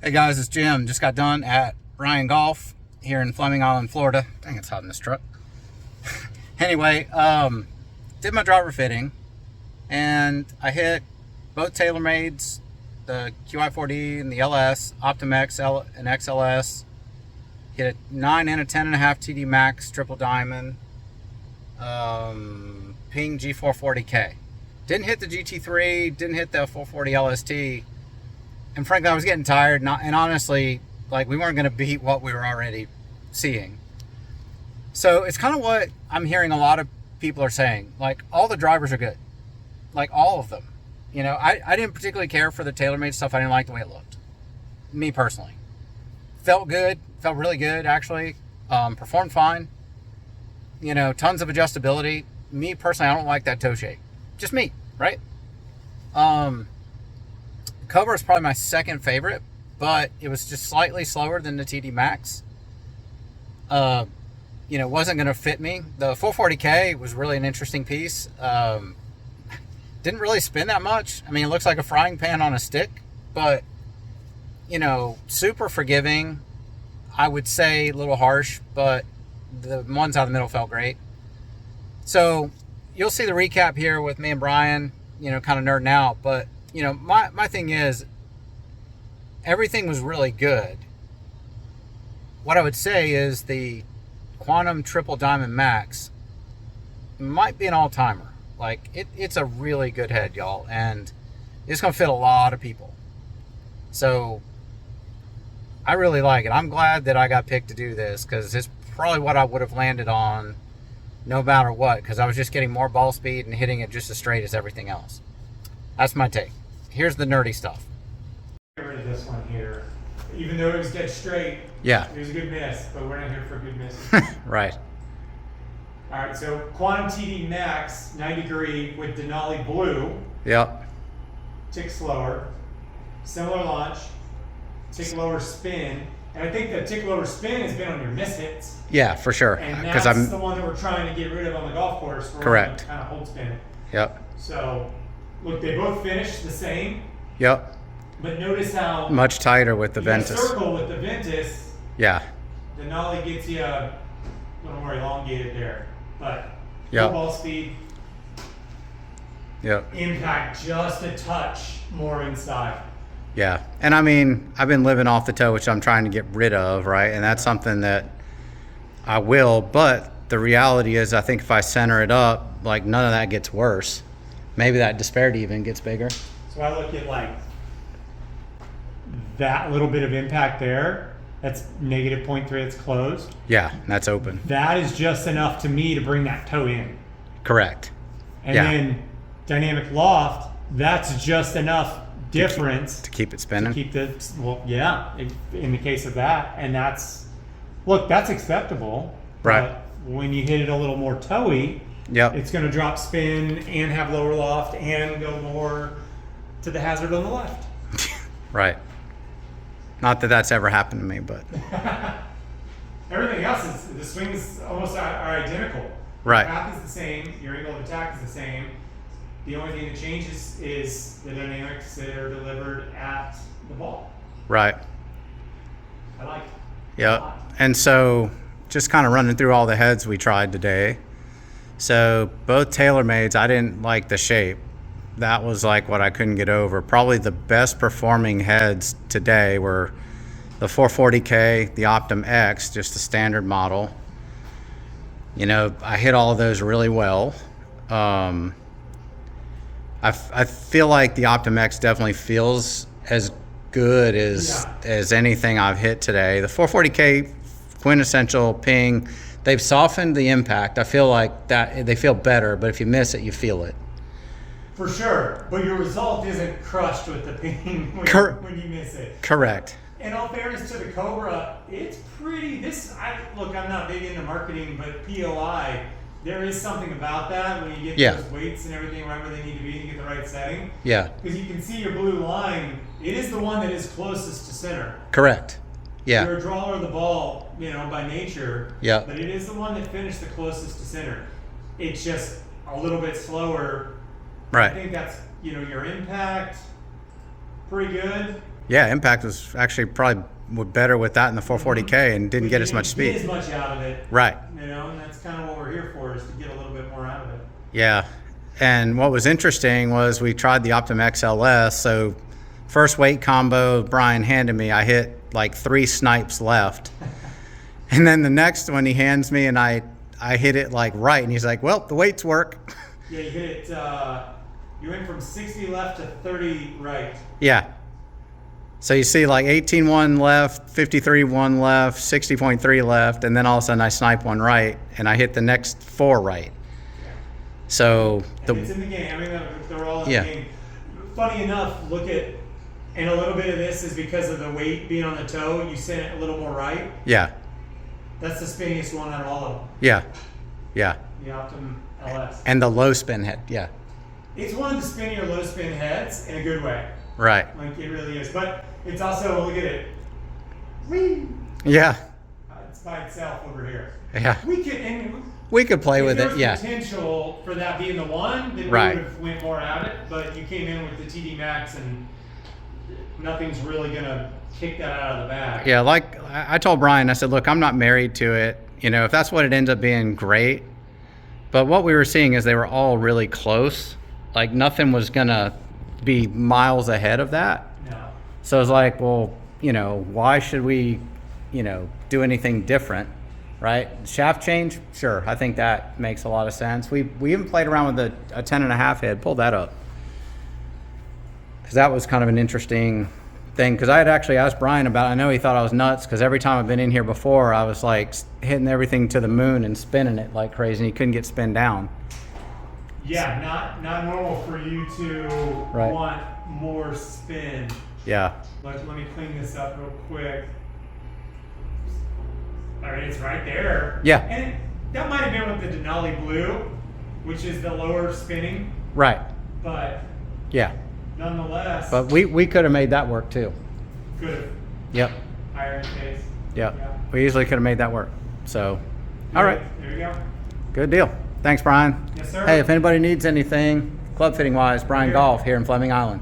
Hey guys, it's Jim. Just got done at BryanGolf here in Fleming Island, Florida. Dang, it's hot in this truck. Anyway, did my driver fitting, and I hit both TaylorMades, the QI4D and the LS, Optim XL and XLS. Hit a 9 and a 10.5 TD Max triple diamond, Ping G440K. Didn't hit the GT3, didn't hit the 440 LST. And frankly, I was getting tired, and honestly, like, we weren't going to beat what we were already seeing. So it's kind of what I'm hearing a lot of people are saying. Like, all the drivers are good. Like, all of them. You know, I didn't particularly care for the TaylorMade stuff. I didn't like the way it looked. Me personally. Felt good. Felt really good, actually. Performed fine. You know, tons of adjustability. Me personally, I don't like that toe shape. Just me, right? Cobra is probably my second favorite, but it was just slightly slower than the TD Max. You know, wasn't going to fit me. The 440K was really an interesting piece. Didn't really spin that much. I mean, it looks like a frying pan on a stick, but, you know, super forgiving. I would say a little harsh, but the ones out of the middle felt great. So you'll see the recap here with me and Bryan, you know, kind of nerding out, but you know, my thing is, everything was really good. What I would say is the Quantum Triple Diamond Max might be an all-timer. Like, it's a really good head, y'all, and it's going to fit a lot of people. So, I really like it. I'm glad that I got picked to do this, because it's probably what I would have landed on no matter what, because I was just getting more ball speed and hitting it just as straight as everything else. That's my take. Here's the nerdy stuff. Get rid of this one here. Even though it was dead straight, yeah, it was a good miss, but we're not here for a good miss. Right. All right, so Quantum TD Max, 9° with Denali Blue. Yep. Tick slower. Similar launch. Tick lower spin. And I think the tick lower spin has been on your miss hits. Yeah, for sure. And that's the one that we're trying to get rid of on the golf course. Correct. Kind of hold spin it. Yep. So, look, they both finished the same. Yep. But notice how much tighter with the you Ventus. circle with the Ventus. Yeah. The Denali gets you a little more elongated there, but yep. Ball speed. Yep. Impact just a touch more inside. Yeah, and I mean, I've been living off the toe, which I'm trying to get rid of, right? And that's something that I will, but the reality is, I think if I center it up, like, none of that gets worse. Maybe that disparity even gets bigger. So I look at, like, that little bit of impact there. That's -0.3. It's closed. Yeah, that's open. That is just enough to me to bring that toe in. Correct. And then dynamic loft, that's just enough difference to keep it spinning. To keep the, well, yeah, in the case of that. And that's, look, that's acceptable. Right. But when you hit it a little more toey, yep, it's going to drop spin and have lower loft and go more to the hazard on the left. Right. Not that that's ever happened to me, but everything else is, the swings almost are identical. Right. The path is the same. Your angle of attack is the same. The only thing that changes is the dynamics that are delivered at the ball. Right. I like it. Yep. And so, just kind of running through all the heads we tried today. So both TaylorMades, I didn't like the shape. That was like what I couldn't get over. Probably the best performing heads today were the 440K, the Optim X, just the standard model. You know, I hit all of those really well. I feel like the Optim X definitely feels as good as anything I've hit today. The 440K quintessential Ping, they've softened the impact. I feel like that they feel better, but if you miss it, you feel it. For sure, but your result isn't crushed with the Ping when you miss it. Correct. In all fairness to the Cobra, it's pretty. Look, I'm not big into marketing, but POI, there is something about that when you get those weights and everything right where they need to be to get the right setting. Yeah. Because you can see your blue line. It is the one that is closest to center. Correct. Yeah. You're a drawer of the ball, you know, by nature. Yeah. But it is the one that finished the closest to center. It's just a little bit slower. Right. I think that's, you know, your impact, pretty good. Yeah, impact was actually probably better with that in the 440K and didn't get as much speed. Get as much out of it. Right. You know, and that's kind of what we're here for, is to get a little bit more out of it. Yeah. And what was interesting was we tried the Optim XLS. So first weight combo Bryan handed me, I hit like 3 snipes left. And then the next one he hands me and I hit it like right. And he's like, well, the weights work. Yeah, you hit it, you went from 60 left to 30 right. Yeah. So you see like 18.1 left, 53.1 left, 60.3 left, and then all of a sudden I snipe one right, and I hit the next 4 right. Yeah. So it's in the game. I mean, they're all in yeah. the game. Funny enough, look at, and a little bit of this is because of the weight being on the toe, you send it a little more right. Yeah. That's the spinniest one out of all of them. Yeah. Yeah. The Optim LS. And the low spin head. Yeah. It's one of the spinnier low spin heads in a good way. Right. Like it really is. But it's also, look at it. Whee! Yeah. It's by itself over here. Yeah. We could play with it. Yeah. Potential for that being the one, then right. we would have went more at it. But you came in with the TD Max, and nothing's really gonna kick that out of the bag. Yeah. Like I told Bryan, I said, look, I'm not married to it. You know, if that's what it ends up being, great. But what we were seeing is they were all really close. Like nothing was gonna be miles ahead of that. No. So it's like, well, you know, why should we, you know, do anything different, right? Shaft change, sure. I think that makes a lot of sense. We even played around with a 10.5 head. Pull that up, because that was kind of an interesting thing. Because I had actually asked Bryan about it. I know he thought I was nuts, because every time I've been in here before, I was like hitting everything to the moon and spinning it like crazy, and he couldn't get spin down. Yeah, not normal for you to right. want more spin. Yeah. Let me clean this up real quick. I mean, it's right there. Yeah. And that might have been with the Denali Blue, which is the lower spinning. Right. But yeah. Nonetheless. But we could have made that work too. Could have. Yep. Higher in pace. Yep. Yeah. We easily could have made that work. So, all right. There you go. Good deal. Thanks, Bryan. Yes, sir. Hey, if anybody needs anything club fitting wise, BryanGolf here in Fleming Island.